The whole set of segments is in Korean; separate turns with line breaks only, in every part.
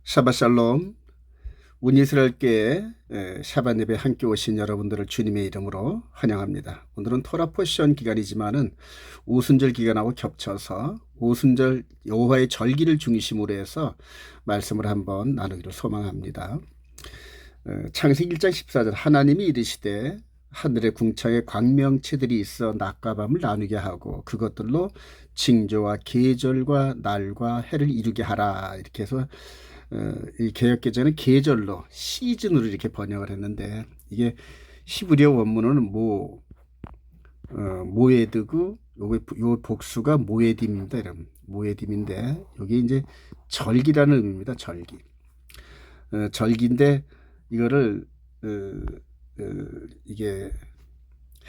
샤bat 샬롬. 운이스라엘교회 샤bat 예배 함께 오신 여러분들을 주님의 이름으로 환영합니다. 오늘은 토라 포션 기간이지만은 오순절 기간하고 겹쳐서 오순절 여호와의 절기를 중심으로 해서 말씀을 한번 나누기를 소망합니다. 창세기 1장 14절 하나님이 이르시되 하늘의 궁창에 광명체들이 있어 낮과 밤을 나누게 하고 그것들로 징조와 계절과 날과 해를 이루게 하라. 이렇게 해서 이 개역개정은 계절로 시즌으로 이렇게 번역을 했는데 이게 히브리어 원문은 모에드고 요 복수가 모에딤입니다. 이런 모에딤인데 여기 이제 절기라는 의미입니다. 절기. 절기인데 이거를 이게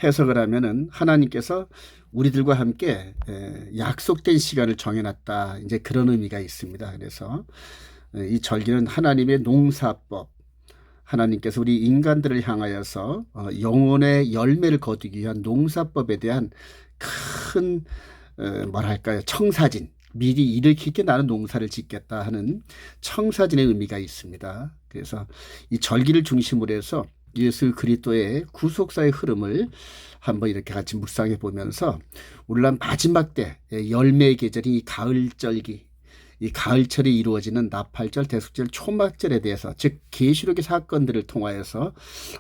해석을 하면은 하나님께서 우리들과 함께 약속된 시간을 정해놨다. 이제 그런 의미가 있습니다. 그래서 이 절기는 하나님의 농사법, 하나님께서 우리 인간들을 향하여서 영혼의 열매를 거두기 위한 농사법에 대한 큰 뭐랄까요, 청사진, 미리 일으키게 나는 농사를 짓겠다 하는 청사진의 의미가 있습니다. 그래서 이 절기를 중심으로 해서 예수 그리스도의 구속사의 흐름을 한번 이렇게 같이 묵상해 보면서 오늘날 마지막 때 열매의 계절이 이 가을절기, 이 가을철이 이루어지는 나팔절, 대속절, 초막절에 대해서 즉 계시록의 사건들을 통하여서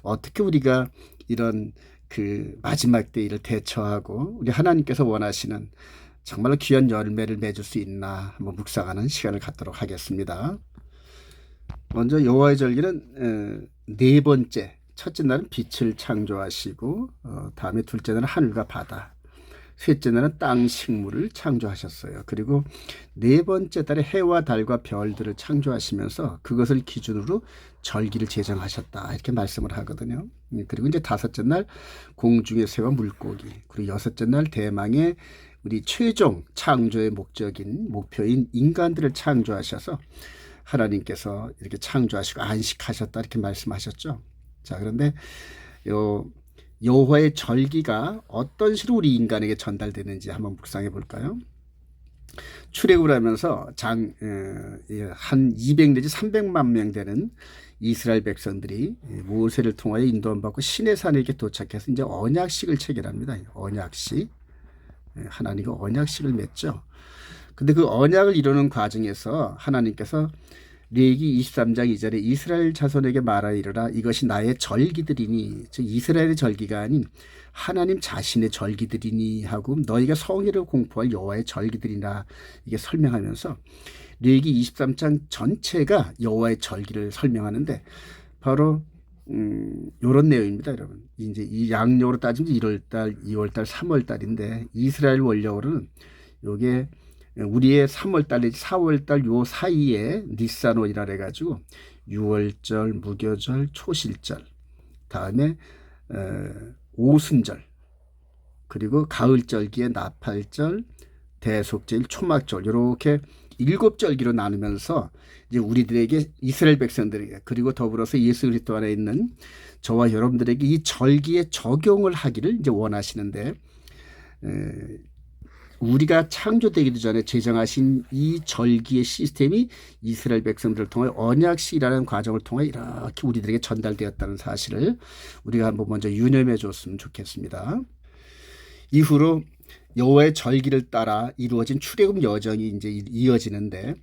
어떻게 우리가 이런 그 마지막 때 일을 대처하고 우리 하나님께서 원하시는 정말로 귀한 열매를 맺을 수 있나 한번 묵상하는 시간을 갖도록 하겠습니다. 먼저 여호와의 절기는 네 번째, 첫째 날은 빛을 창조하시고 다음에 둘째 날은 하늘과 바다, 셋째 날은 땅 식물을 창조하셨어요. 그리고 네 번째 달에 해와 달과 별들을 창조하시면서 그것을 기준으로 절기를 제정하셨다. 이렇게 말씀을 하거든요. 그리고 이제 다섯째 날 공중의 새와 물고기, 그리고 여섯째 날 대망의 우리 최종 창조의 목표인 인간들을 창조하셔서 하나님께서 이렇게 창조하시고 안식하셨다. 이렇게 말씀하셨죠. 자, 그런데 여호와의 절기가 어떤 식으로 우리 인간에게 전달되는지 한번 묵상해 볼까요? 출애굽을 하면서 한 200 내지 300만 명 되는 이스라엘 백성들이 모세를 통하여 인도받고 시내산에게 도착해서 이제 언약식을 체결합니다. 언약식. 하나님과 언약식을 맺죠. 근데 그 언약을 이루는 과정에서 하나님께서 레위기 23장 2절에 이스라엘 자손에게 말하이르라 이것이 나의 절기들이니, 즉 이스라엘의 절기가 아닌 하나님 자신의 절기들이니 하고 너희가 성회를 공포할 여호와의 절기들이나 이게 설명하면서 레위기 23장 전체가 여호와의 절기를 설명하는데 바로 이런 내용입니다, 여러분. 이제 이 양력으로 따지면 1월달, 2월달, 3월달인데 이스라엘 원력으로는 요게 우리의 3월달 내지 4월달 요 사이에 니산월이라 해가지고 6월절, 무교절, 초실절, 다음에 오순절, 그리고 가을절기에 나팔절, 대속절, 초막절 이렇게 7절기로 나누면서 이제 우리들에게 이스라엘 백성들에게 그리고 더불어서 예수 그리스도 안에 있는 저와 여러분들에게 이 절기에 적용을 하기를 이제 원하시는데 우리가 창조되기도 전에 제정하신 이 절기의 시스템이 이스라엘 백성들을 통해 언약식이라는 과정을 통해 이렇게 우리들에게 전달되었다는 사실을 우리가 한번 먼저 유념해 줬으면 좋겠습니다. 이후로 여호와의 절기를 따라 이루어진 출애굽 여정이 이제 이어지는데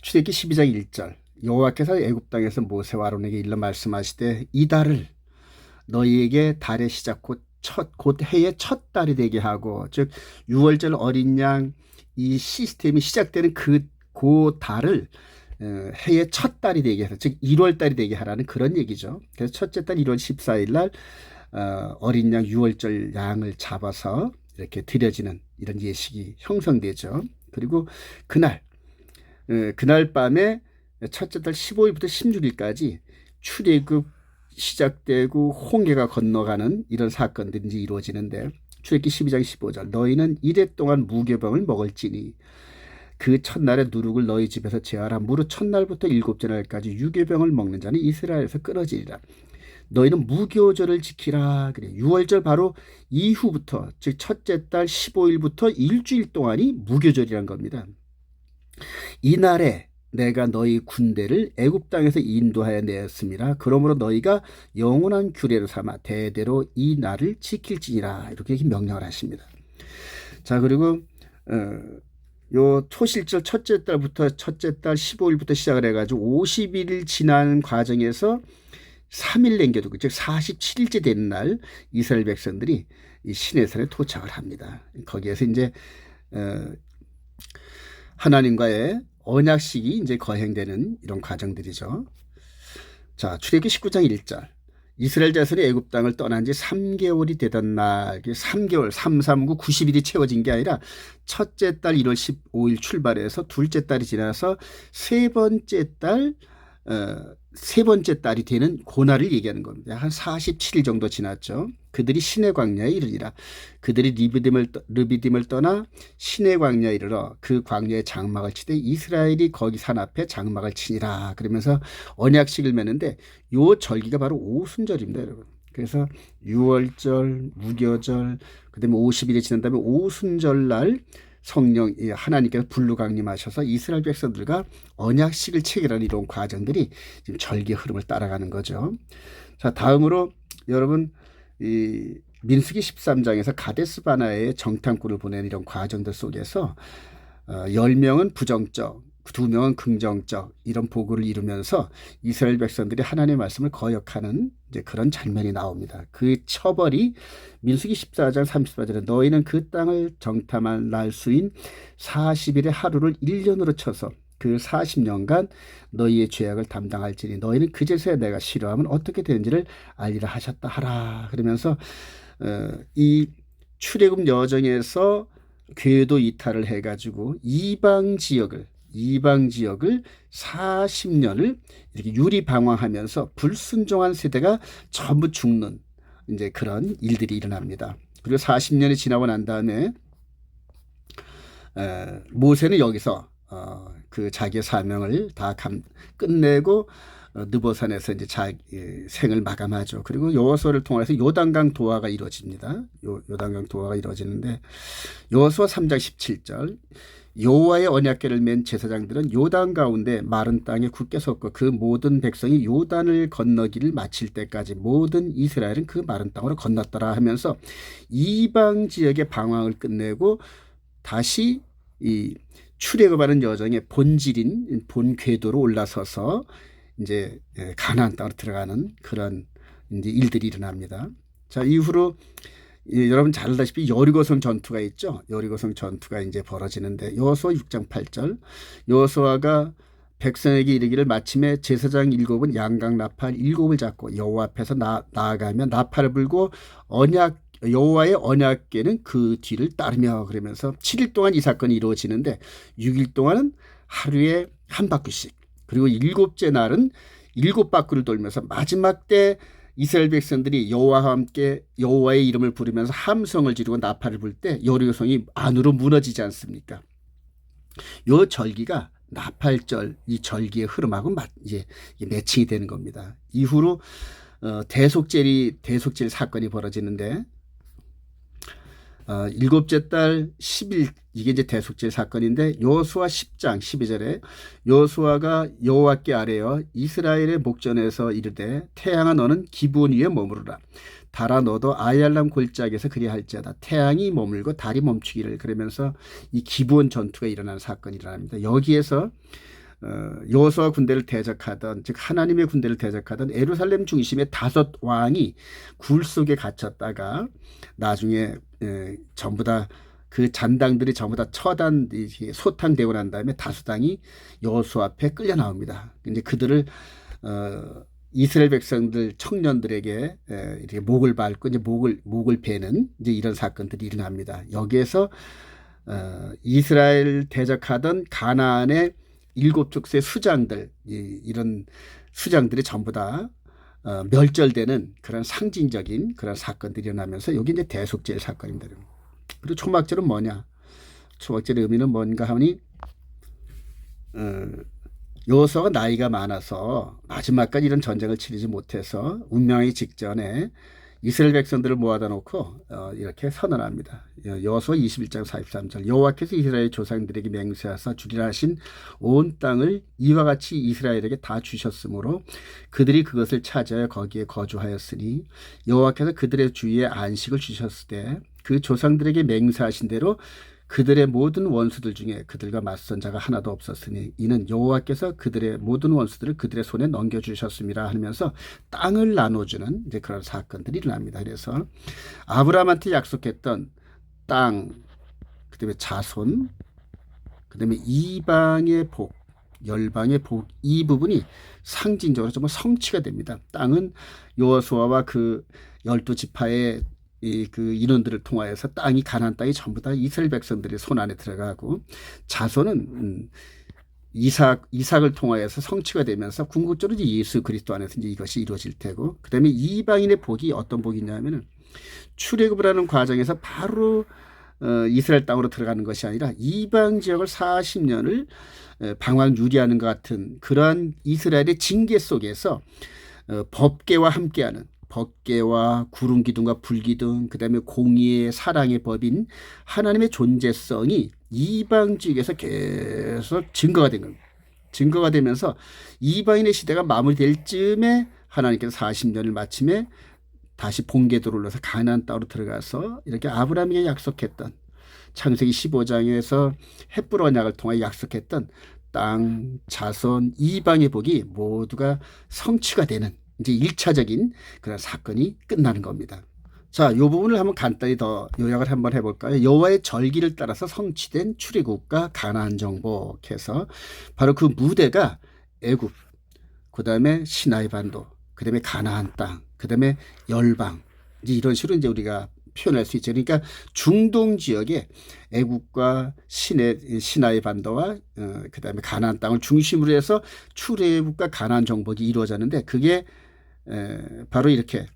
출애굽기 12장 1절 여호와께서 애굽 땅에서 모세와 아론에게 일러 말씀하시되 이 달을 너희에게 달의 시작 곧 해의 첫 달이 되게 하고, 즉 6월절 어린 양 이 시스템이 시작되는 그 달을 해의 첫 달이 되게 해서 즉 1월 달이 되게 하라는 그런 얘기죠. 그래서 첫째 달 1월 14일 날 어린 양 6월절 양을 잡아서 이렇게 드려지는 이런 예식이 형성되죠. 그리고 그날 밤에 첫째 달 15일부터 16일까지 출애굽 시작되고 홍해가 건너가는 이런 사건들이 이제 이루어지는데 출애굽기 12장 15절 너희는 이래 동안 무교병을 먹을지니 그 첫날에 누룩을 너희 집에서 제하라. 무릇 첫날부터 일곱째 날까지 유교병을 먹는 자는 이스라엘에서 끊어지리라. 너희는 무교절을 지키라. 그래. 6월절 바로 이후부터 즉 첫째 달 15일부터 일주일 동안이 무교절이란 겁니다. 이날에 내가 너희 군대를 애굽 땅에서 인도하여 내었습니다. 그러므로 너희가 영원한 규례로 삼아 대대로 이 날을 지킬지니라. 이렇게 명령을 하십니다. 자, 그리고 요 초실절 첫째 달부터 첫째 달 15일부터 시작을 해가지고 50일 지난 과정에서 3일 남겨두고, 즉 47일째 되는 날 이스라엘 백성들이 이 시내산에 도착을 합니다. 거기에서 이제 하나님과의 언약식이 이제 거행되는 이런 과정들이죠. 자, 출애굽기 19장 1절. 이스라엘 자손이 애굽 땅을 떠난 지 3개월이 되던 날, 3개월, 3, 3, 9, 90일이 채워진 게 아니라 첫째 달 1월 15일 출발해서 둘째 달이 지나서 세 번째 달이 되는 고날을 얘기하는 겁니다. 한 47일 정도 지났죠. 그들이 시내 광야에 이르니라. 그들이 르비딤을 떠나 시내 광야에 이르러 그 광야에 장막을 치되 이스라엘이 거기 산 앞에 장막을 치니라. 그러면서 언약식을 맺는데 요 절기가 바로 오순절입니다, 여러분. 그래서 6월절, 무교절, 그다음에 50일이 지난 다음에 오순절날 성령 하나님께서 불로 강림하셔서 이스라엘 백성들과 언약식을 체결하는 이런 과정들이 지금 절기의 흐름을 따라가는 거죠. 자, 다음으로 여러분 이 민수기 13장에서 가데스 바나에 정탐꾼을 보내는 이런 과정들 속에서 10명은 부정적, 2명은 긍정적 이런 보고를 이루면서 이스라엘 백성들이 하나님의 말씀을 거역하는 이제 그런 장면이 나옵니다. 그 처벌이 민수기 14장 34절에 너희는 그 땅을 정탐할 날 수인 40일의 하루를 1년으로 쳐서 그 40년간 너희의 죄악을 담당할지니 너희는 그제서야 내가 싫어하면 어떻게 되는지를 알리라 하셨다 하라. 그러면서 이 출애굽 여정에서 궤도 이탈을 해가지고 이방 지역을 40년을 이렇게 유리방황하면서 불순종한 세대가 전부 죽는 이제 그런 일들이 일어납니다. 그리고 40년이 지나고 난 다음에 모세는 여기서 그 자기의 사명을 다 끝내고 느보산에서 이제 자기 생을 마감하죠. 그리고 여호수아를 통해서 요단강 도하가 이루어집니다. 요단강 도하가 이루어지는데 여호수아 3장 17절 여호와의 언약궤를 맨 제사장들은 요단 가운데 마른 땅에 굳게 섰고 그 모든 백성이 요단을 건너기를 마칠 때까지 모든 이스라엘은 그 마른 땅으로 건넜더라 하면서 이방 지역의 방황을 끝내고 다시 이 출애굽하는 여정의 본질인 본 궤도로 올라서서 이제 가나안 땅으로 들어가는 그런 이제 일들이 일어납니다. 자, 이후로 여러분 잘 알다시피 여리고성 전투가 있죠. 여리고성 전투가 이제 벌어지는데 여호수아 6장 8절 여호수아가 백성에게 이르기를 마침에 제사장 7은 양각 나팔 7을 잡고 여호와 앞에서 나아가며 나팔을 불고 여호와의 언약궤는 그 뒤를 따르며 그러면서 7일 동안 이 사건이 이루어지는데 6일 동안은 하루에 한 바퀴씩 그리고 7째 날은 7바퀴를 돌면서 마지막 때 이스라엘 백성들이 여호와와 함께 여호와의 이름을 부르면서 함성을 지르고 나팔을 불 때 여리고성이 안으로 무너지지 않습니까? 요 절기가 나팔절 이 절기의 흐름하고 이제 매칭이 되는 겁니다. 이후로 대속죄 사건이 벌어지는데 7째 달 10일 이게 이제 대속죄 사건인데 여호수아 10장 12절에 여호수아가 여호와께 아뢰어 이스라엘의 목전에서 이르되 태양아 너는 기브온 위에 머무르라 달아 너도 아얄람 골짜기에서 그리할지어다 태양이 머물고 달이 멈추기를 그러면서 이 기브온 전투가 일어나는 사건이 일어납니다. 여기에서 여호수아 군대를 대적하던 즉 하나님의 군대를 대적하던 예루살렘 중심의 5 왕이 굴 속에 갇혔다가 나중에 전부 다 그 잔당들이 전부 다 소탕되고 난 다음에 다수당이 여호수아 앞에 끌려 나옵니다. 이제 그들을 이스라엘 백성들 청년들에게 이렇게 목을 밟고 이제 목을 베는 이제 이런 사건들이 일어납니다. 여기에서 이스라엘 대적하던 가나안의 7족쇄 수장들 이런 수장들이 전부 다 멸절되는 그런 상징적인 그런 사건들이 일어나면서 여기 이제 대속죄 사건입니다. 그리고 초막절은 뭐냐? 초막절의 의미는 뭔가 하니 여호수아가 나이가 많아서 마지막까지 이런 전쟁을 치르지 못해서 운명하기 직전에 이스라엘 백성들을 모아다 놓고 이렇게 선언합니다. 여호수아 21장 43절 여호와께서 이스라엘 조상들에게 맹세하사 주리라 하신 온 땅을 이와 같이 이스라엘에게 다 주셨으므로 그들이 그것을 차지하여 거기에 거주하였으니 여호와께서 그들의 주위에 안식을 주셨을 때 그 조상들에게 맹세하신 대로 그들의 모든 원수들 중에 그들과 맞선 자가 하나도 없었으니 이는 여호와께서 그들의 모든 원수들을 그들의 손에 넘겨주셨습니다 하면서 땅을 나눠주는 이제 그런 사건들이 일어납니다. 그래서 아브라함한테 약속했던 땅, 그다음에 자손, 그다음에 이방의 복, 열방의 복, 이 부분이 상징적으로 정말 성취가 됩니다. 땅은 여호수아와 그 12지파의 그 인원들을 통하여서 땅이 가나안 땅이 전부 다 이스라엘 백성들의 손 안에 들어가고 자손은 이삭을 통하여서 성취가 되면서 궁극적으로 이제 예수 그리스도 안에서 이제 이것이 이루어질 테고 그다음에 이방인의 복이 어떤 복이냐면은 출애굽을 하는 과정에서 바로 이스라엘 땅으로 들어가는 것이 아니라 이방 지역을 40년을 방황 유리하는 것 같은 그러한 이스라엘의 징계 속에서 법궤와 함께하는 법궤와 구름 기둥과 불 기둥 그다음에 공의의 사랑의 법인 하나님의 존재성이 이방 지역에서 계속 증거가 된 겁니다. 증거가 되면서 이방인의 시대가 마무리될 즈음에 하나님께서 40년을 마침에 다시 본궤도를 올라서 가나안 땅으로 들어가서 이렇게 아브라함에게 약속했던 창세기 15장에서 헷불 언약을 통해 약속했던 땅, 자손, 이방의 복이 모두가 성취가 되는 이제 1차적인 그런 사건이 끝나는 겁니다. 자, 이 부분을 한번 간단히 더 요약을 한번 해볼까요? 여호와의 절기를 따라서 성취된 출애굽과 가나안 정복해서 바로 그 무대가 애굽, 그 다음에 시나이 반도, 그 다음에 가나안 땅, 그 다음에 열방 이제 이런 식으로 이제 우리가 표현할 수 있죠. 그러니까 중동 지역에 애국과 시나이 반도와 그 다음에 가나안 땅을 중심으로 해서 출애굽과 가나안 정복이 이루어졌는데 그게 바로 이렇게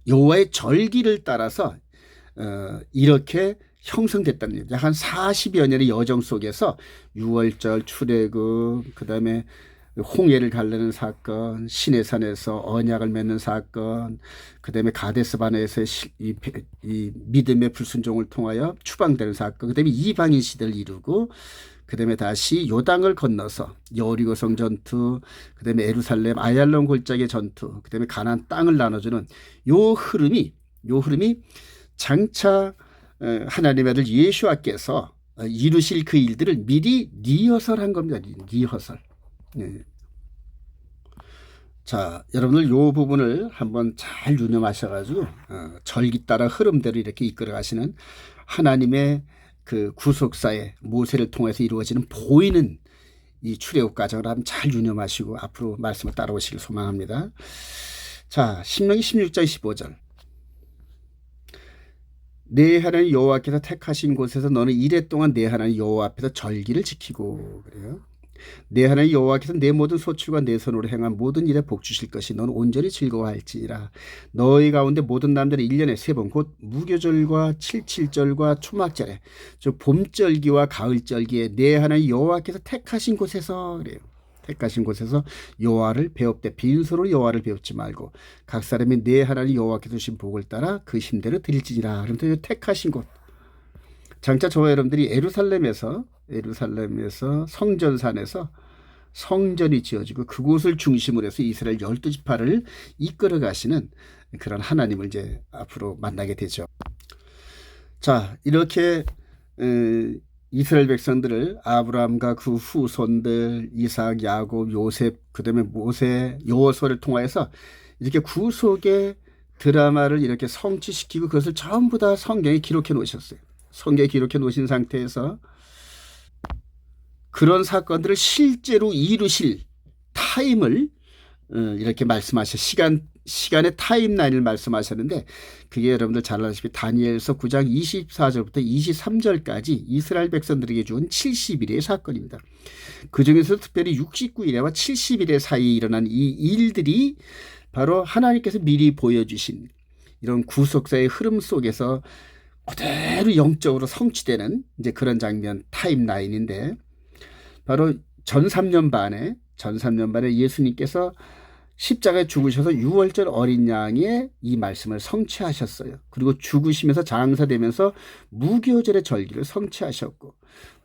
여호와의 절기를 따라서 이렇게 형성됐다는 얘기죠. 한 40여 년의 여정 속에서 6월절 출애굽 그 다음에 홍해를 가르는 사건, 시내산에서 언약을 맺는 사건, 그 다음에 가데스 바네에서 이 믿음의 불순종을 통하여 추방되는 사건, 그 다음에 이방인 시대를 이루고, 그 다음에 다시 요당을 건너서 여리고성 전투, 그 다음에 예루살렘 아얄론 골짜기 전투, 그 다음에 가나안 땅을 나눠주는 요 흐름이 장차 하나님의 아들 예수와께서 이루실 그 일들을 미리 리허설한 겁니다. 리허설. 네. 자, 여러분들 요 부분을 한번 잘 유념하셔가지고 절기 따라 흐름대로 이렇게 이끌어 가시는 하나님의 그 구속사의 모세를 통해서 이루어지는 보이는 이 출애굽 과정을 한번 잘 유념하시고 앞으로 말씀을 따라오시길 소망합니다. 자, 신명기 16장 15절. 내 하나님 여호와께서 택하신 곳에서 너는 이래 동안 내 하나님 여호와 앞에서 절기를 지키고 그래요. 내 하나님 여호와께서 내 모든 소출과 내 손으로 행한 모든 일에 복 주실 것이 너는 온전히 즐거워할지라. 너희 가운데 모든 남들은 1년에 3번 곧 무교절과 칠칠절과 초막절에 즉 봄절기와 가을절기에 내 하나님 여호와께서 택하신 곳에서 그래요. 택하신 곳에서 여호와를 배웁되 빈손으로 여호와를 배웁지 말고 각 사람이 내 하나님 여호와께서 주신 복을 따라 그 힘대로 드릴지니라. 그런데 택하신 곳 장차 저와 여러분들이 예루살렘에서 성전산에서 성전이 지어지고 그곳을 중심으로 해서 이스라엘 12지파를 이끌어 가시는 그런 하나님을 이제 앞으로 만나게 되죠. 자, 이렇게 이스라엘 백성들을 아브라함과 그 후손들 이삭, 야곱, 요셉, 그다음에 모세, 여호수아를 통하여서 이렇게 구속의 드라마를 이렇게 성취시키고 그것을 전부 다 성경에 기록해 놓으셨어요. 성경에 기록해 놓으신 상태에서 그런 사건들을 실제로 이루실 타임을 이렇게 말씀하셔 시간의 타임라인을 말씀하셨는데 그게 여러분들 잘 아시다시피 다니엘서 9장 24절부터 23절까지 이스라엘 백성들에게 준 70일의 사건입니다. 그중에서 특별히 69일에와 70일의 사이에 일어난 이 일들이 바로 하나님께서 미리 보여주신 이런 구속사의 흐름 속에서 그대로 영적으로 성취되는 이제 그런 장면 타임라인인데 바로 전 3년 반에 예수님께서 십자가에 죽으셔서 6월절 어린 양의 이 말씀을 성취하셨어요. 그리고 죽으시면서 장사되면서 무교절의 절기를 성취하셨고,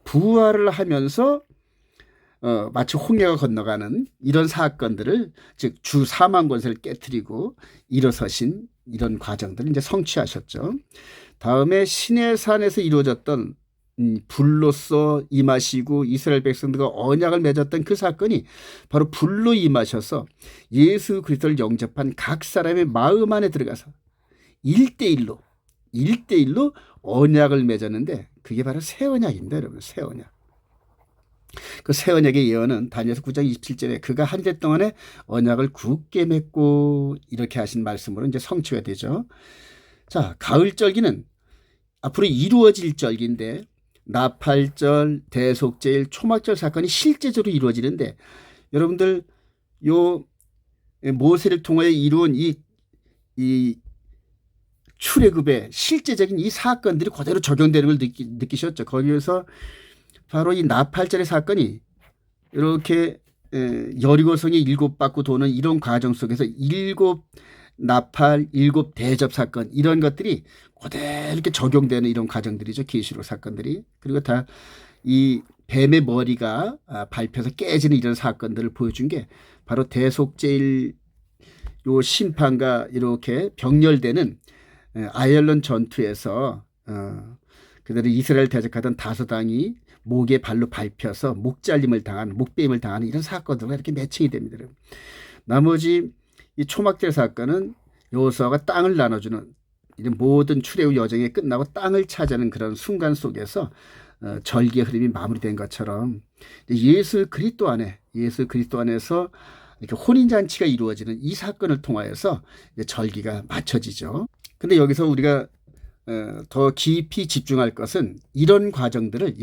부활을 하면서 마치 홍해가 건너가는 이런 사건들을, 즉 주 사망 권세를 깨뜨리고 일어서신 이런 과정들을 이제 성취하셨죠. 다음에 시내산에서 이루어졌던 불로써 임하시고 이스라엘 백성들과 언약을 맺었던 그 사건이 바로 불로 임하셔서 예수 그리스도를 영접한 각 사람의 마음 안에 들어가서 1대1로 언약을 맺었는데, 그게 바로 새 언약입니다, 여러분. 새 언약. 그 새 언약의 예언은 다니엘서 9장 27절에 그가 한 해 동안에 언약을 굳게 맺고 이렇게 하신 말씀으로 이제 성취가 되죠. 자, 가을절기는 앞으로 이루어질 절기인데, 나팔절, 대속제일, 초막절 사건이 실제적으로 이루어지는데, 여러분들 요 모세를 통하여 이루은 이 출애굽의 실제적인 이 사건들이 그대로 적용되는 걸 느끼셨죠. 거기에서 바로 이 나팔절의 사건이 이렇게 여리고성이 7바퀴 도는 이런 과정 속에서 7 나팔, 7 대접 사건, 이런 것들이 그대로 이렇게 적용되는 이런 과정들이죠. 계시록 사건들이. 그리고 다 이 뱀의 머리가 밟혀서 깨지는 이런 사건들을 보여준 게 바로 대속제일 요 심판과 이렇게 병렬되는 아얄론 전투에서 그들이 이스라엘 대적하던 다소당이 목에 발로 밟혀서 목잘림을 당하는, 목베임을 당하는 이런 사건들과 이렇게 매칭이 됩니다. 나머지 이 초막절 사건은 여호수아가 땅을 나눠주는 이런 모든 출애굽 여정이 끝나고 땅을 차지하는 그런 순간 속에서 절기의 흐름이 마무리된 것처럼 예수 그리스도 안에서 이렇게 혼인잔치가 이루어지는 이 사건을 통하여서 절기가 맞춰지죠. 근데 여기서 우리가 더 깊이 집중할 것은 이런 과정들을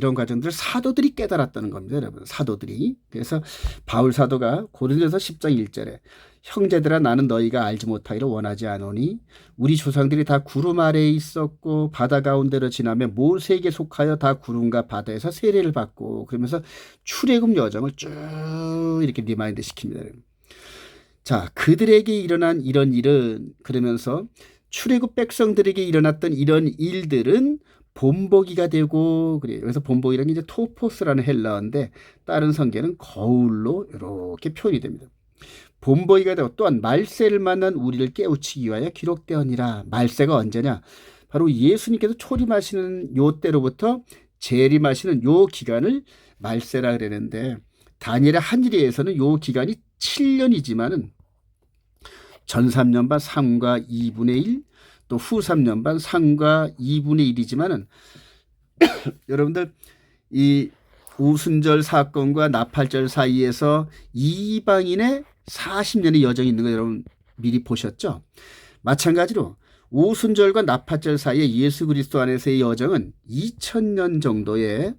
사도들이 깨달았다는 겁니다, 여러분. 사도들이. 그래서 바울 사도가 고린도서 10장 1절에 형제들아, 나는 너희가 알지 못하기를 원하지 않으니 우리 조상들이 다 구름 아래에 있었고 바다 가운데로 지나며 모세에게 속하여 다 구름과 바다에서 세례를 받고, 그러면서 출애굽 여정을 쭉 이렇게 리마인드 시킵니다. 자, 그들에게 일어난 이런 일은, 그러면서 출애굽 백성들에게 일어났던 이런 일들은 본보기가 되고, 그래요. 그래서 본보기라는 게 이제 토포스라는 헬라어인데 다른 성경은 거울로 이렇게 표현이 됩니다. 본보기가 되고, 또한 말세를 만난 우리를 깨우치기 위하여 기록되었니라. 말세가 언제냐? 바로 예수님께서 초림하시는 요 때로부터 재림하시는 요 기간을 말세라 그러는데, 다니엘의 한일에서는 요 기간이 7년이지만은 전 3년반 3과 2분의 1, 또 후 3년반 3과 2분의 1이지만은 여러분들 이 우순절 사건과 나팔절 사이에서 이방인의 40년의 여정이 있는 거 여러분 미리 보셨죠? 마찬가지로 오순절과 나팔절 사이에 예수 그리스도 안에서의 여정은 2000년 정도의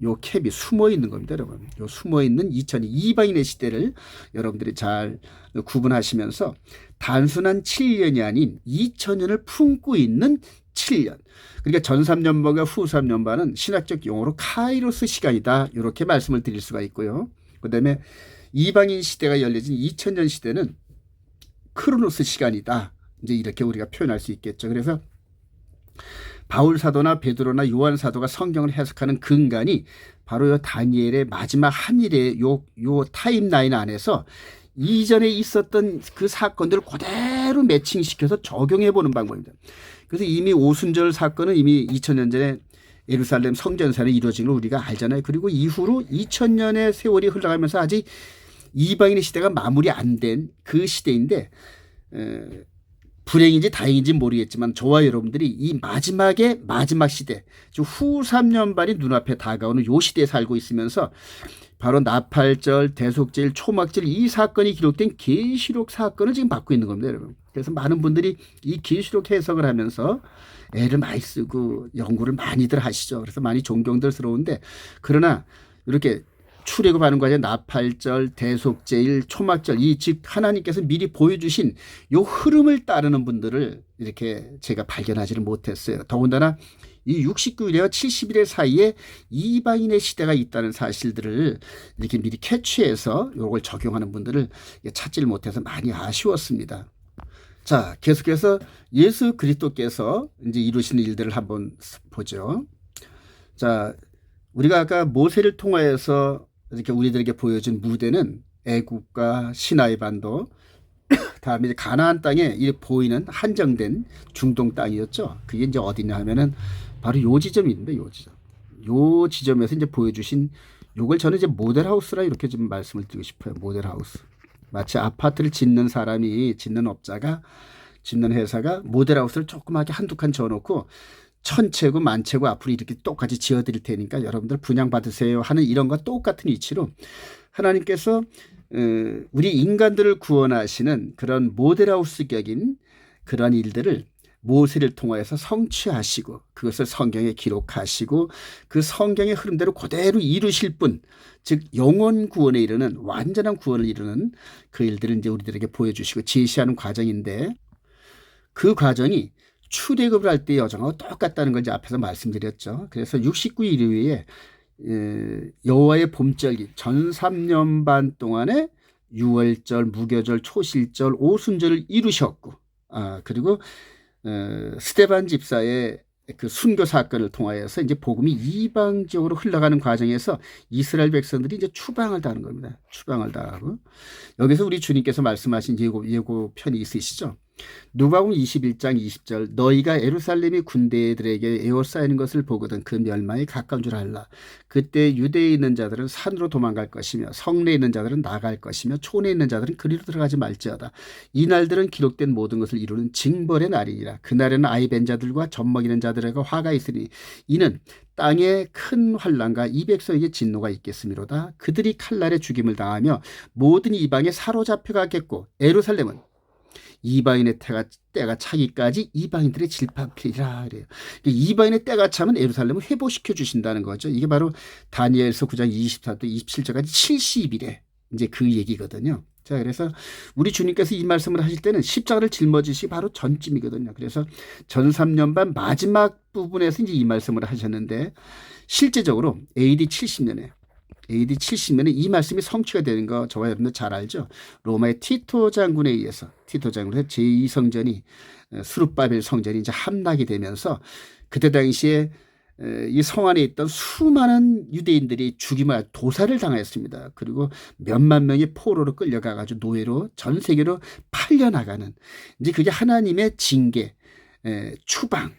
요 캡이 숨어 있는 겁니다, 여러분. 요 숨어 있는 2000년 이방인의 시대를 여러분들이 잘 구분하시면서 단순한 7년이 아닌 2000년을 품고 있는 7년. 그러니까 전 3년반과 후 3년반은 신학적 용어로 카이로스 시간이다, 이렇게 말씀을 드릴 수가 있고요. 그다음에 이방인 시대가 열려진 2000년 시대는 크로노스 시간이다, 이제 이렇게 우리가 표현할 수 있겠죠. 그래서 바울 사도나 베드로나 요한 사도가 성경을 해석하는 근간이 바로 요 다니엘의 마지막 한일의 요 타임라인 안에서 이전에 있었던 그 사건들을 그대로 매칭시켜서 적용해 보는 방법입니다. 그래서 이미 오순절 사건은 이미 2000년 전에 예루살렘 성전산에 이루어진 걸 우리가 알잖아요. 그리고 이후로 2000년의 세월이 흘러가면서 아직 이방인의 시대가 마무리 안 된 그 시대인데, 불행인지 다행인지 모르겠지만 저와 여러분들이 이 마지막 시대, 후 3년반이 눈앞에 다가오는 요 시대에 살고 있으면서 바로 나팔절, 대속절, 초막절 이 사건이 기록된 계시록 사건을 지금 받고 있는 겁니다, 여러분. 그래서 많은 분들이 이 계시록 해석을 하면서 애를 많이 쓰고 연구를 많이들 하시죠. 그래서 많이 존경스러운데, 그러나 이렇게 출애굽하는 과정에 나팔절, 대속제일, 초막절, 이 즉 하나님께서 미리 보여주신 요 흐름을 따르는 분들을 이렇게 제가 발견하지를 못했어요. 더군다나 이 69일에와 70일의 사이에 이방인의 시대가 있다는 사실들을 이렇게 미리 캐치해서 이걸 적용하는 분들을 찾지를 못해서 많이 아쉬웠습니다. 자, 계속해서 예수 그리스도께서 이제 이루시는 일들을 한번 보죠. 자, 우리가 아까 모세를 통하여서 이렇게 우리들에게 보여준 무대는 애국과 시나이 반도, 다음에 이제 가나안 땅에 이 보이는 한정된 중동 땅이었죠. 그게 이제 어디냐 하면은 바로 요 지점인데, 요 지점. 요 지점에서 이제 보여주신 요걸 저는 이제 모델하우스라 이렇게 좀 말씀을 드리고 싶어요. 모델하우스. 마치 아파트를 짓는 사람이, 짓는 업자가, 짓는 회사가 모델하우스를 조그맣게 한두 칸 지어놓고 1000채고 10,000채고 앞으로 이렇게 똑같이 지어드릴 테니까 여러분들 분양받으세요 하는 이런 것 똑같은 위치로 하나님께서 우리 인간들을 구원하시는 그런 모델하우스 격인 그런 일들을 모세를 통하여서 성취하시고 그것을 성경에 기록하시고 그 성경의 흐름대로 그대로 이루실 분, 즉 영원 구원에 이르는 완전한 구원을 이루는 그 일들을 이제 우리들에게 보여주시고 제시하는 과정인데, 그 과정이 출애굽을 할 때 여정하고 똑같다는 걸 이제 앞에서 말씀드렸죠. 그래서 69일 이후에 여호와의 봄절기 전 3년 반 동안에 유월절, 무교절, 초실절, 오순절을 이루셨고, 그리고 스데반 집사의 그 순교 사건을 통하여서 이제 복음이 이방 지역으로 흘러가는 과정에서 이스라엘 백성들이 이제 추방을 당하는 겁니다. 추방을 당하고, 여기서 우리 주님께서 말씀하신 예고편이 있으시죠. 누가복음 21장 20절, 너희가 예루살렘이 군대들에게 에워싸이는 것을 보거든 그 멸망이 가까운 줄 알라. 그때 유대에 있는 자들은 산으로 도망갈 것이며 성내에 있는 자들은 나갈 것이며 촌에 있는 자들은 그리로 들어가지 말지어다. 이 날들은 기록된 모든 것을 이루는 징벌의 날이니라. 그날에는 아이 벤 자들과 젖먹이는 자들에게 화가 있으니 이는 땅에 큰 환난과 이 백성에게 진노가 있겠음이로다. 그들이 칼날에 죽임을 당하며 모든 이방에 사로잡혀가겠고 예루살렘은 이방인의 때가 차기까지 이방인들의 질판필이라 그래요. 이방인의 때가 차면 예루살렘을 회복시켜 주신다는 거죠. 이게 바로 다니엘서 9장 24절 27절까지 70일에 이제 그 얘기거든요. 자, 그래서 우리 주님께서 이 말씀을 하실 때는 십자가를 짊어지시 바로 전쯤이거든요. 그래서 전 3년 반 마지막 부분에서 이제 이 말씀을 하셨는데, 실제적으로 AD 70년에 이 말씀이 성취가 되는 거 저와 여러분들 잘 알죠. 로마의 티토 장군에 의해서 제2성전이 수룹바벨 성전이 이제 함락이 되면서 그때 당시에 이 성 안에 있던 수많은 유대인들이 죽임을 도살을 당했습니다. 그리고 몇만 명이 포로로 끌려가가지고 노예로 전 세계로 팔려나가는, 이제 그게 하나님의 징계, 추방,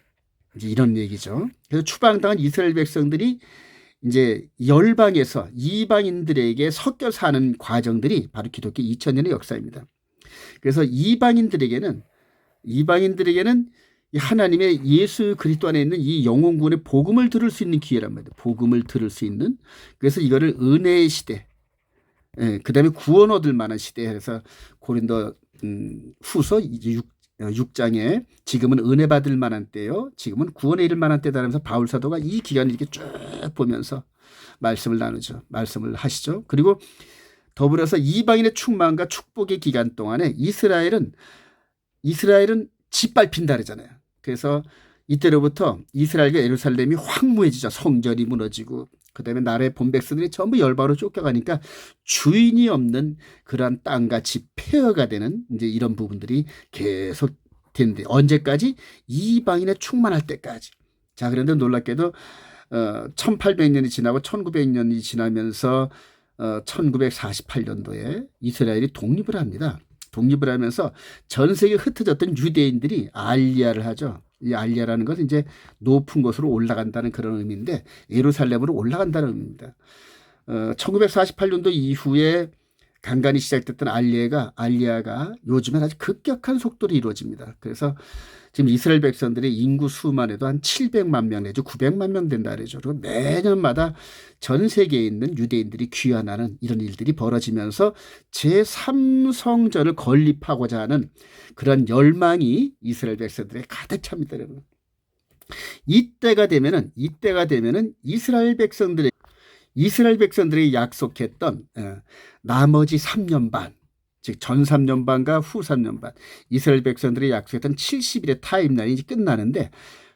이제 이런 얘기죠. 그래서 추방당한 이스라엘 백성들이 이제 열방에서 이방인들에게 섞여 사는 과정들이 바로 기독교 2000년의 역사입니다. 그래서 이방인들에게는 하나님의 예수 그리스도 안에 있는 이 영원 구원의 복음을 들을 수 있는 기회란 말이에요. 복음을 들을 수 있는. 그래서 이거를 은혜의 시대, 그다음에 구원 얻을 만한 시대 해서 고린도 후서 6장에 지금은 은혜 받을 만한 때요, 지금은 구원에 이를 만한 때다 하면서 바울 사도가 이 기간을 이렇게 쭉 보면서 말씀을 나누죠. 말씀을 하시죠. 그리고 더불어서 이방인의 충만과 축복의 기간 동안에 이스라엘은 짓밟힌다 그러잖아요. 그래서 이때로부터 이스라엘과 예루살렘이 황무해지죠. 성전이 무너지고, 그다음에 나라의 본백성들이 전부 열방으로 쫓겨가니까 주인이 없는 그러한 땅같이 폐허가 되는 이제 이런 부분들이 계속 되는데, 언제까지? 이방인의 충만할 때까지. 자, 그런데 놀랍게도 1800년이 지나고 1900년이 지나면서 1948년도에 이스라엘이 독립을 합니다. 독립을 하면서 전 세계에 흩어졌던 유대인들이 알리야를 하죠. 이 알리야라는 것은 이제 높은 곳으로 올라간다는 그런 의미인데, 예루살렘으로 올라간다는 의미입니다. 1948년도 이후에 간간히 시작됐던 알리야가 요즘엔 아주 급격한 속도로 이루어집니다. 그래서 지금 이스라엘 백성들의 인구 수만 해도 한 700만 명 내지 900만 명 된다 그러죠. 그리고 매년마다 전 세계에 있는 유대인들이 귀환하는 이런 일들이 벌어지면서 제3성전을 건립하고자 하는 그런 열망이 이스라엘 백성들에 가득 찹니다, 여러분. 이때가 되면은 이스라엘 백성들이 약속했던 나머지 3년 반, 즉 전 3년 반과 후 3년 반, 이스라엘 백성들이 약속했던 70일의 타임라인이 이제 끝나는데,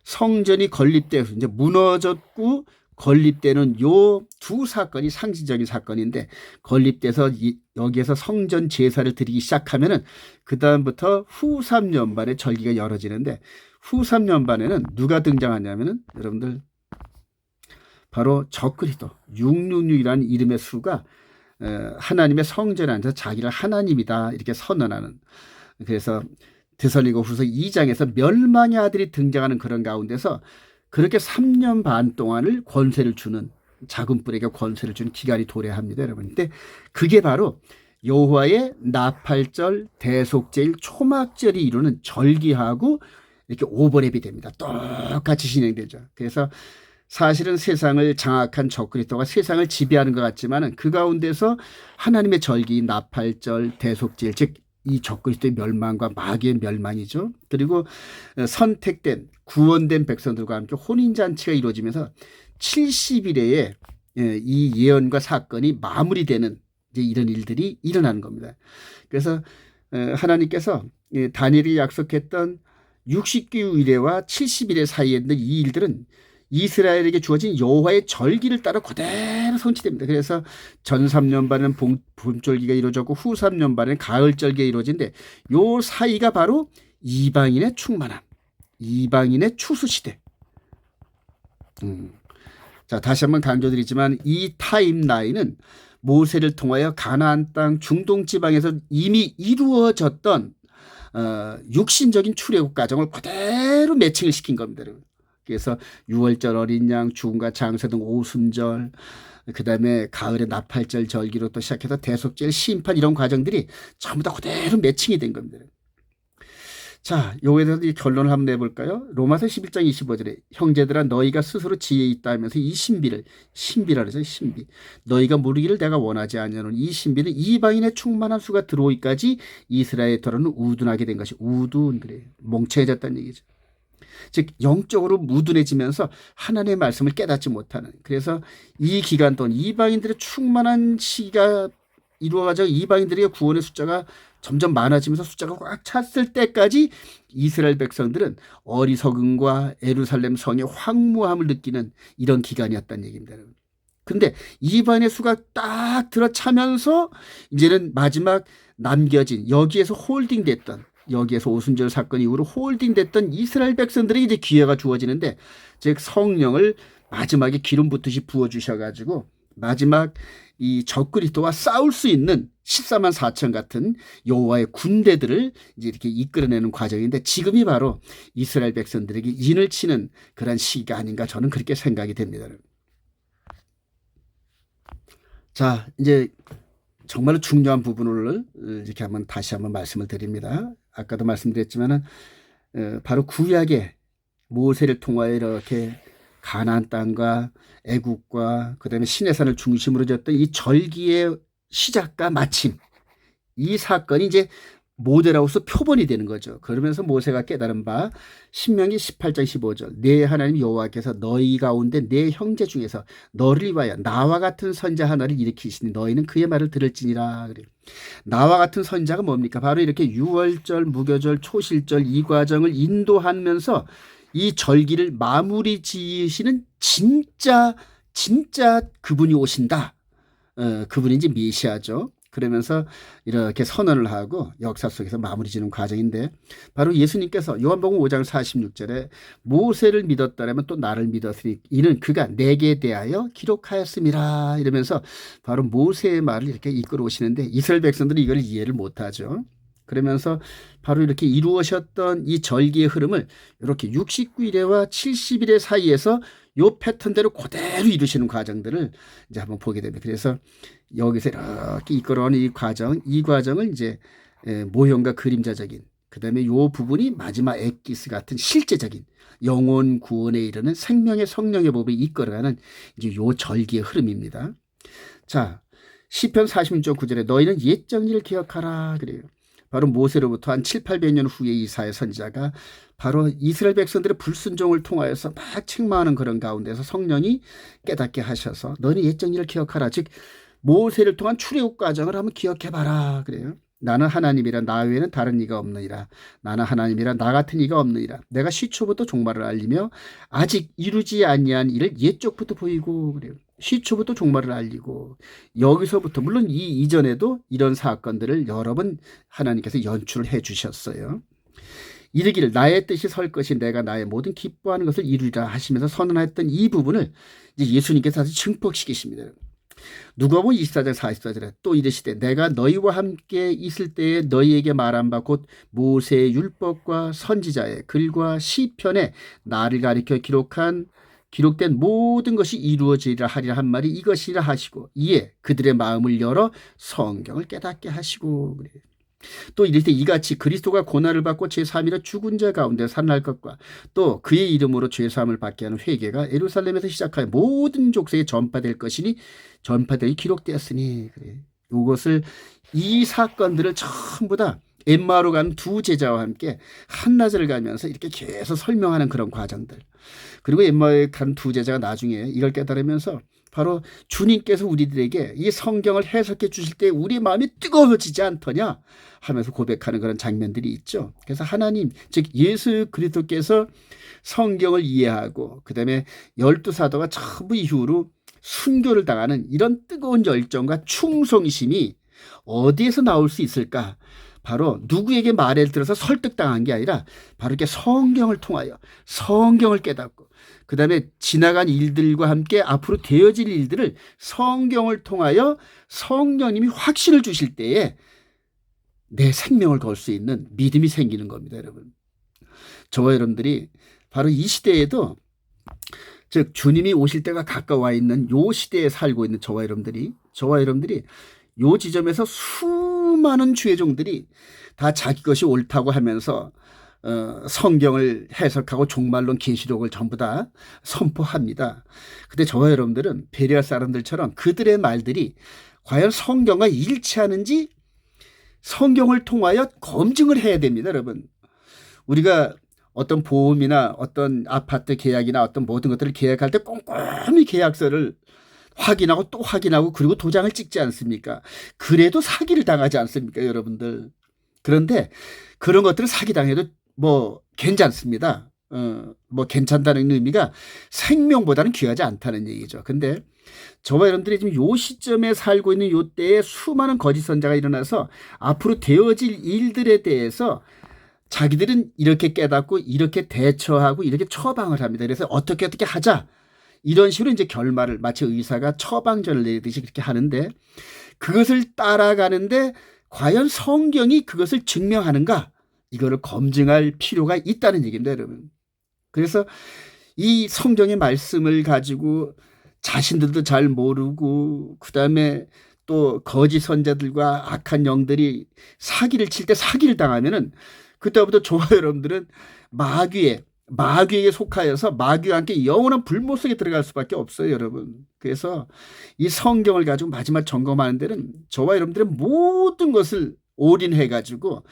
성전이 건립돼 이제 무너졌고 건립되는 요 두 사건이 상징적인 사건인데, 건립돼서 여기에서 성전 제사를 드리기 시작하면은 그 다음부터 후 3년 만에 절기가 열어지는데, 후 3년 만에는 누가 등장하냐면은 여러분들 바로 적그리스도 666이라는 이름의 수가 하나님의 성전에 앉아서 자기를 하나님이다 이렇게 선언하는, 그래서 데살로니가후서 2장에서 멸망의 아들이 등장하는 그런 가운데서 그렇게 3년 반 동안을 권세를 주는, 작은 뿔에게 권세를 주는 기간이 도래합니다, 여러분. 근데 그게 바로 여호와의 나팔절, 대속제일, 초막절이 이루는 절기하고 이렇게 오버랩이 됩니다. 똑같이 진행되죠. 그래서 사실은 세상을 장악한 적그리스도가 세상을 지배하는 것 같지만 그 가운데서 하나님의 절기, 나팔절, 대속제일, 즉 이 적그리스도의 멸망과 마귀의 멸망이죠. 그리고 선택된 구원된 백성들과 함께 혼인잔치가 이루어지면서 70일에 이 예언과 사건이 마무리되는 이제 이런 일들이 일어나는 겁니다. 그래서 하나님께서 다니엘이 약속했던 69일에와 70일의 사이에 있는 이 일들은 이스라엘에게 주어진 여호와의 절기를 따라 그대로 성취됩니다. 그래서 전 3년 반은 봄절기가 이루어졌고 후 3년 반은 가을절기가 이루어진데, 요 사이가 바로 이방인의 충만함, 이방인의 추수시대. 자, 다시 한번 강조드리지만 이 타임라인은 모세를 통하여 가나안 땅 중동 지방에서 이미 이루어졌던 육신적인 출애굽 과정을 그대로 매칭을 시킨 겁니다. 그래서 6월절 어린 양, 죽음과 장세 등 오순절, 그 다음에 가을의 나팔절 절기로 또 시작해서 대속절, 심판, 이런 과정들이 전부 다 그대로 매칭이 된 겁니다. 자, 요거에 대해서 결론을 한번 내볼까요? 로마서 11장 25절에 형제들아 너희가 스스로 지혜 있다 하면서 이 신비라 그러죠. 신비. 너희가 모르기를 내가 원하지 아니하노니 이 신비는 이방인의 충만한 수가 들어오기까지 이스라엘의 터로는 우둔하게 된 것이, 우둔, 그래요. 멍청해졌다는 얘기죠. 즉 영적으로 무둔해지면서 하나님의 말씀을 깨닫지 못하는, 그래서 이 기간 동안 이방인들의 충만한 시기가 이루어가지고 이방인들의 구원의 숫자가 점점 많아지면서 숫자가 꽉 찼을 때까지 이스라엘 백성들은 어리석음과 예루살렘 성의 황무함을 느끼는 이런 기간이었다는 얘기입니다. 근데 이방인의 수가 딱 들어차면서 이제는 마지막 남겨진, 여기에서 홀딩됐던, 여기에서 오순절 사건 이후로 홀딩됐던 이스라엘 백성들에게 이제 기회가 주어지는데, 즉 성령을 마지막에 기름 붓듯이 부어주셔가지고 마지막 이 적그리스도와 싸울 수 있는 14만 4천 같은 여호와의 군대들을 이제 이렇게 이끌어내는 과정인데, 지금이 바로 이스라엘 백성들에게 인을 치는 그런 시기가 아닌가, 저는 그렇게 생각이 됩니다. 자, 이제 정말로 중요한 부분을 이렇게 한번 다시 한번 말씀을 드립니다. 아까도 말씀드렸지만은 바로 구약의 모세를 통하여 이렇게 가나안 땅과 애국과 그다음에 시내산을 중심으로 졌던 이 절기의 시작과 마침, 이 사건이 이제 모델하우스 표본이 되는 거죠. 그러면서 모세가 깨달은 바 신명기 18장 15절 내 하나님 여호와께서 너희 가운데 내 형제 중에서 너를 위하여 나와 같은 선자 하나를 일으키시니 너희는 그의 말을 들을지니라. 그래요. 나와 같은 선자가 뭡니까? 바로 이렇게 유월절, 무교절, 초실절 이 과정을 인도하면서 이 절기를 마무리 지으시는 진짜 그분이 오신다. 그분이 이제 메시아죠. 그러면서 이렇게 선언을 하고 역사 속에서 마무리 지는 과정인데, 바로 예수님께서 요한복음 5장 46절에 모세를 믿었다라면 또 나를 믿었으니 이는 그가 내게 대하여 기록하였음이라 이러면서 바로 모세의 말을 이렇게 이끌어 오시는데, 이스라엘 백성들이 이걸 이해를 못하죠. 그러면서 바로 이렇게 이루어졌던 이 절기의 흐름을 이렇게 69일에와 70일의 사이에서 요 패턴대로 그대로 이루시는 과정들을 이제 한번 보게 됩니다. 그래서 여기서 이렇게 이끌어오는 이 과정을 이제 모형과 그림자적인, 그 다음에 요 부분이 마지막 엑기스 같은 실제적인 영혼 구원에 이르는 생명의 성령의 법에 이끌어가는 이제 요 절기의 흐름입니다. 자, 시편 46장 9절에 너희는 옛 정리를 기억하라 그래요. 바로 모세로부터 한 7, 800년 후에 이사야 선지자가 바로 이스라엘 백성들의 불순종을 통하여서 막 책망하는 그런 가운데서 성령이 깨닫게 하셔서 너는 옛 정리를 기억하라. 즉 모세를 통한 출애굽 과정을 한번 기억해봐라 그래요. 나는 하나님이라 나 외에는 다른 이가 없느니라. 나는 하나님이라 나 같은 이가 없느니라. 내가 시초부터 종말을 알리며 아직 이루지 아니한 일을 옛적부터 보이고 그래요. 시초부터 종말을 알리고 여기서부터 물론 이 이전에도 이런 사건들을 여러 번 하나님께서 연출을 해 주셨어요. 이르기를 나의 뜻이 설 것이 내가 나의 모든 기뻐하는 것을 이루리라 하시면서 선언했던 이 부분을 이제 예수님께서 아주 증폭시키십니다. 누가복음 24장 44절에 또 이르시되 내가 너희와 함께 있을 때에 너희에게 말한 바 곧 모세의 율법과 선지자의 글과 시편에 나를 가리켜 기록된 모든 것이 이루어지리라 하리라 한 말이 이것이라 하시고 이에 그들의 마음을 열어 성경을 깨닫게 하시고 그래요. 또 이르되 이같이 그리스도가 고난을 받고 제3일에 죽은 자 가운데 살아날 것과 또 그의 이름으로 죄사함을 받게 하는 회개가 예루살렘에서 시작하여 모든 족속에 전파될 것이니 전파되기 기록되었으니 그래. 이것을 이 사건들을 전부 다 엠마오로 가는 두 제자와 함께 한나절을 가면서 이렇게 계속 설명하는 그런 과정들. 그리고 엠마오에 간 두 제자가 나중에 이걸 깨달으면서 바로 주님께서 우리들에게 이 성경을 해석해 주실 때 우리 마음이 뜨거워지지 않더냐 하면서 고백하는 그런 장면들이 있죠. 그래서 하나님 즉 예수 그리스도께서 성경을 이해하고 그다음에 12사도가 전부 이후로 순교를 당하는 이런 뜨거운 열정과 충성심이 어디에서 나올 수 있을까? 바로 누구에게 말을 들어서 설득당한 게 아니라 바로 이렇게 성경을 통하여 성경을 깨닫고 그 다음에 지나간 일들과 함께 앞으로 되어질 일들을 성경을 통하여 성령님이 확신을 주실 때에 내 생명을 걸 수 있는 믿음이 생기는 겁니다, 여러분. 저와 여러분들이 바로 이 시대에도 즉 주님이 오실 때가 가까워 있는 요 시대에 살고 있는 저와 여러분들이 요 지점에서 수많은 주의 종들이 다 자기 것이 옳다고 하면서 성경을 해석하고 종말론 계시록을 전부 다 선포합니다. 근데 저와 여러분들은 베레아 사람들처럼 그들의 말들이 과연 성경과 일치하는지 성경을 통하여 검증을 해야 됩니다, 여러분. 우리가 어떤 보험이나 어떤 아파트 계약이나 어떤 모든 것들을 계약할 때 꼼꼼히 계약서를 확인하고 또 확인하고 그리고 도장을 찍지 않습니까? 그래도 사기를 당하지 않습니까, 여러분들? 그런데 그런 것들을 사기당해도 뭐 괜찮습니다. 뭐 괜찮다는 의미가 생명보다는 귀하지 않다는 얘기죠. 근데 저와 여러분들이 지금 요 시점에 살고 있는 요 때에 수많은 거짓 선자가 일어나서 앞으로 되어질 일들에 대해서 자기들은 이렇게 깨닫고 이렇게 대처하고 이렇게 처방을 합니다. 그래서 어떻게 하자. 이런 식으로 이제 결말을 마치 의사가 처방전을 내듯이 그렇게 하는데 그것을 따라가는데 과연 성경이 그것을 증명하는가? 이거를 검증할 필요가 있다는 얘기입니다, 여러분. 그래서 이 성경의 말씀을 가지고 자신들도 잘 모르고 그다음에 또 거짓 선자들과 악한 영들이 사기를 칠 때 사기를 당하면은 그때부터 저와 여러분들은 마귀에게 속하여서 마귀와 함께 영원한 불못 속에 들어갈 수밖에 없어요, 여러분. 그래서 이 성경을 가지고 마지막 점검하는 데는 저와 여러분들의 모든 것을 올인해가지고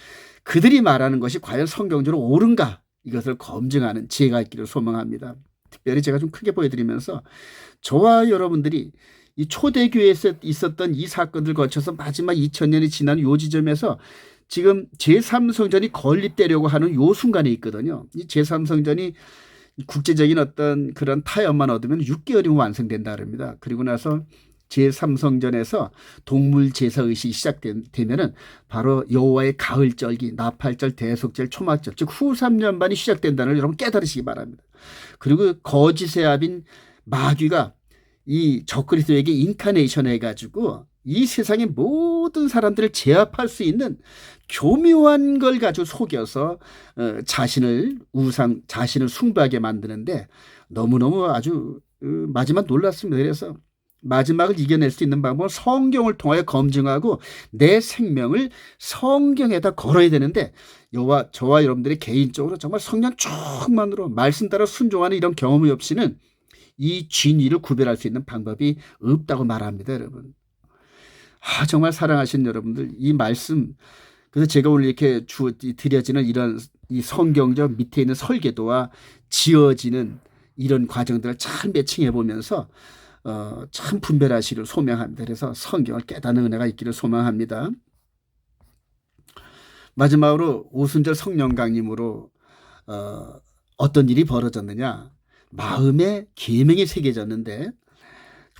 그들이 말하는 것이 과연 성경적으로 옳은가 이것을 검증하는 지혜가 있기를 소망합니다. 특별히 제가 좀 크게 보여드리면서 저와 여러분들이 이 초대교회에서 있었던 이 사건들 거쳐서 마지막 2000년이 지난 요 지점에서 지금 제3성전이 건립되려고 하는 요 순간에 있거든요. 이 제3성전이 국제적인 어떤 그런 타협만 얻으면 6개월이면 완성된다 그럽니다. 그리고 나서 제3성전에서 동물 제사 의식이 시작되면은 바로 여호와의 가을절기, 나팔절, 대속절, 초막절 즉 후 3년반이 시작된다는 걸 여러분 깨달으시기 바랍니다. 그리고 거짓의 압인 마귀가 이 적그리스도에게 인카네이션 해가지고 이 세상의 모든 사람들을 제압할 수 있는 교묘한 걸 가지고 속여서 자신을 숭배하게 만드는데 너무너무 아주 마지막 놀랐습니다. 그래서 마지막을 이겨낼 수 있는 방법은 성경을 통하여 검증하고 내 생명을 성경에다 걸어야 되는데 저와 여러분들이 개인적으로 정말 성령 충만으로 말씀 따라 순종하는 이런 경험이 없이는 이 진리를 구별할 수 있는 방법이 없다고 말합니다, 여러분. 정말 사랑하시는 여러분들, 이 말씀, 그래서 제가 오늘 이렇게 드려지는 이런 이 성경적 밑에 있는 설계도와 지어지는 이런 과정들을 잘 매칭해 보면서 참 분별하시기를 소망합니다. 그래서 성경을 깨닫는 은혜가 있기를 소망합니다. 마지막으로 오순절 성령 강림으로 어떤 일이 벌어졌느냐. 마음의 계명이 새겨졌는데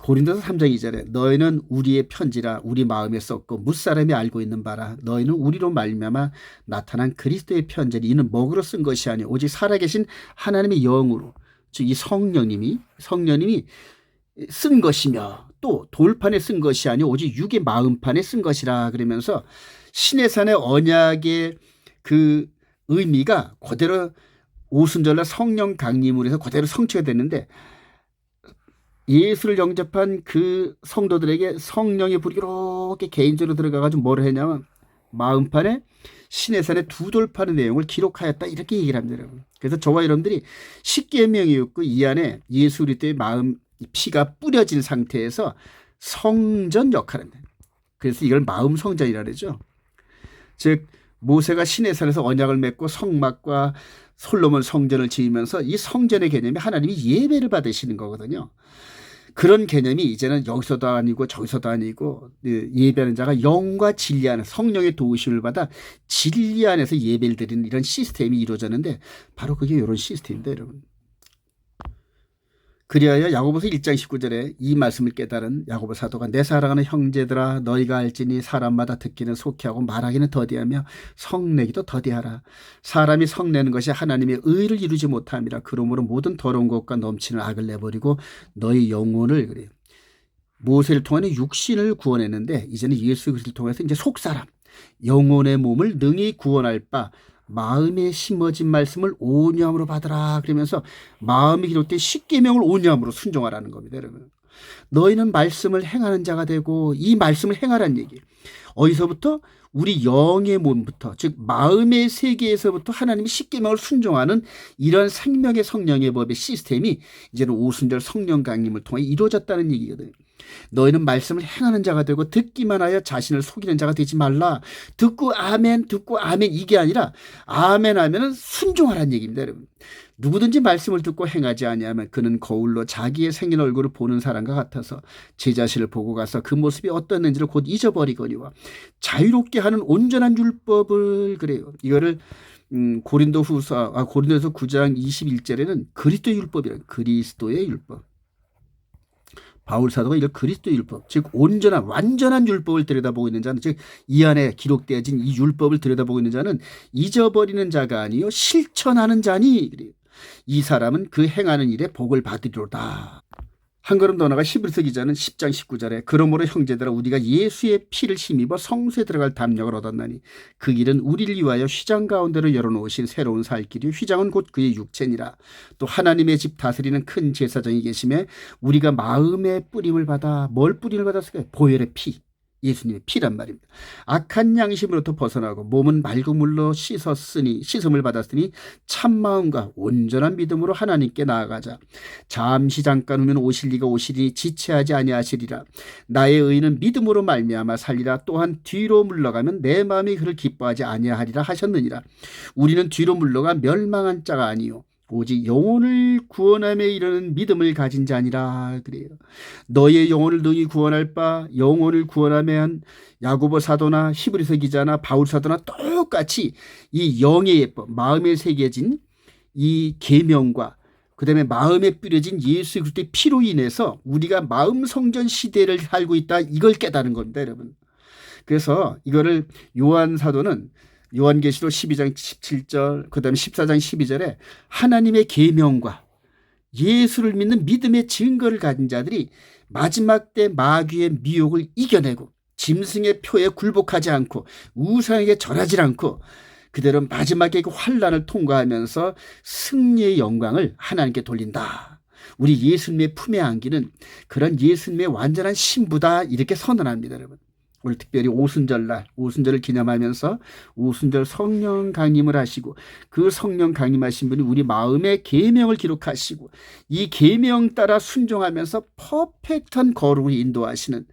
고린도서 3장 2절에 너희는 우리의 편지라 우리 마음에 썼고 무사람이 알고 있는 바라 너희는 우리로 말미암아 나타난 그리스도의 편지니 이는 먹으로 쓴 것이 아니오 오직 살아계신 하나님의 영으로 즉 이 성령님이 쓴 것이며 또 돌판에 쓴 것이 아니오 오직 육의 마음판에 쓴 것이라 그러면서 시내산의 언약의 그 의미가 그대로 오순절날 성령 강림으로 해서 그대로 성취가 됐는데 예수를 영접한 그 성도들에게 성령의 불이 이렇게 개인적으로 들어가가지고 뭘 했냐면 마음판에 시내산의 두 돌판의 내용을 기록하였다 이렇게 얘기를 합니다. 여러분. 그래서 저와 여러분들이 십계명이었고 이 안에 예수 그리스도의 마음 피가 뿌려진 상태에서 성전 역할을 합니다. 그래서 이걸 마음 성전이라 그러죠. 즉 모세가 시내산에서 언약을 맺고 성막과 솔로몬 성전을 지으면서 이 성전의 개념이 하나님이 예배를 받으시는 거거든요. 그런 개념이 이제는 여기서도 아니고 저기서도 아니고 예배하는 자가 영과 진리 안에서 성령의 도우심을 받아 진리 안에서 예배를 드리는 이런 시스템이 이루어졌는데 바로 그게 이런 시스템입니다. 여러분. 그리하여 야고보서 1장 19절에 이 말씀을 깨달은 야고보 사도가 내 사랑하는 형제들아 너희가 알지니 사람마다 듣기는 속히 하고 말하기는 더디하며 성내기도 더디하라. 사람이 성내는 것이 하나님의 의를 이루지 못함이라. 그러므로 모든 더러운 것과 넘치는 악을 내버리고 너희 영혼을 그래. 모세를 통해 육신을 구원했는데 이제는 예수 그리스도를 통해서 이제 속사람 영혼의 몸을 능히 구원할 바 마음에 심어진 말씀을 온유함으로 받으라 그러면서 마음이 기록된 십계명을 온유함으로 순종하라는 겁니다. 여러분. 너희는 말씀을 행하는 자가 되고 이 말씀을 행하라는 얘기. 어디서부터? 우리 영의 몸부터 즉 마음의 세계에서부터 하나님이 십계명을 순종하는 이런 생명의 성령의 법의 시스템이 이제는 오순절 성령 강림을 통해 이루어졌다는 얘기거든요. 너희는 말씀을 행하는 자가 되고 듣기만 하여 자신을 속이는 자가 되지 말라. 듣고 아멘 이게 아니라 아멘 하면은 순종하라는 얘기입니다. 여러분. 누구든지 말씀을 듣고 행하지 아니하면 그는 거울로 자기의 생긴 얼굴을 보는 사람과 같아서 제 자신을 보고 가서 그 모습이 어떠했는지를 곧 잊어버리거니와 자유롭게 하는 온전한 율법을 그래요. 이거를 고린도서 9장 21절에는 그리스도의 율법이라 그리스도의 율법. 바울 사도가 이걸 그리스도의 율법, 즉 온전한 완전한 율법을 들여다보고 있는 자는 즉 이 안에 기록되어진 이 율법을 들여다보고 있는 자는 잊어버리는 자가 아니요 실천하는 자니 그래요. 이 사람은 그 행하는 일에 복을 받으리로다. 한 걸음 더 나가 히브리서 기자는 10장 19절에 그러므로 형제들아 우리가 예수의 피를 힘입어 성소에 들어갈 담력을 얻었나니 그 길은 우리를 위하여 휘장 가운데로 열어놓으신 새로운 살 길이 휘장은 곧 그의 육체니라. 또 하나님의 집 다스리는 큰 제사장이 계심에 우리가 마음의 뿌림을 받아 뭘 뿌림을 받았을까요? 보혈의 피. 예수님의 피란 말입니다. 악한 양심으로부터 벗어나고 몸은 맑은 물로 씻음을 받았으니 참마음과 온전한 믿음으로 하나님께 나아가자. 잠시 잠깐 후면 오실 이가 오시리니 지체하지 아니하시리라. 나의 의는 믿음으로 말미암아 살리라. 또한 뒤로 물러가면 내 마음이 그를 기뻐하지 아니하리라 하셨느니라. 우리는 뒤로 물러가 멸망한 자가 아니요 오직 영혼을 구원함에 이르는 믿음을 가진 자니라 그래요. 너의 영혼을 능히 구원할 바 영혼을 구원함에 한 야고보 사도나 히브리서 기자나 바울 사도나 똑같이 이 영의 예법 마음에 새겨진 이 계명과 그다음에 마음에 뿌려진 예수 그리스도의 피로 인해서 우리가 마음 성전 시대를 살고 있다 이걸 깨달은 겁니다. 여러분. 그래서 이거를 요한 사도는 요한계시록 12장 17절 그 다음에 14장 12절에 하나님의 계명과 예수를 믿는 믿음의 증거를 가진 자들이 마지막 때 마귀의 미혹을 이겨내고 짐승의 표에 굴복하지 않고 우상에게 절하지 않고 그대로 마지막에 그 환난을 통과하면서 승리의 영광을 하나님께 돌린다. 우리 예수님의 품에 안기는 그런 예수님의 완전한 신부다 이렇게 선언합니다. 여러분. 오늘 특별히 오순절날 오순절을 기념하면서 오순절 성령 강림을 하시고 그 성령 강림하신 분이 우리 마음의 계명을 기록하시고 이 계명 따라 순종하면서 퍼펙트한 거룩을 인도하시는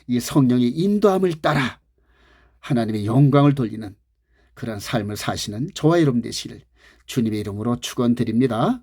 이 성령의 인도함을 따라 하나님의 영광을 돌리는 그런 삶을 사시는 저와 여러분 되시기를 주님의 이름으로 축원드립니다.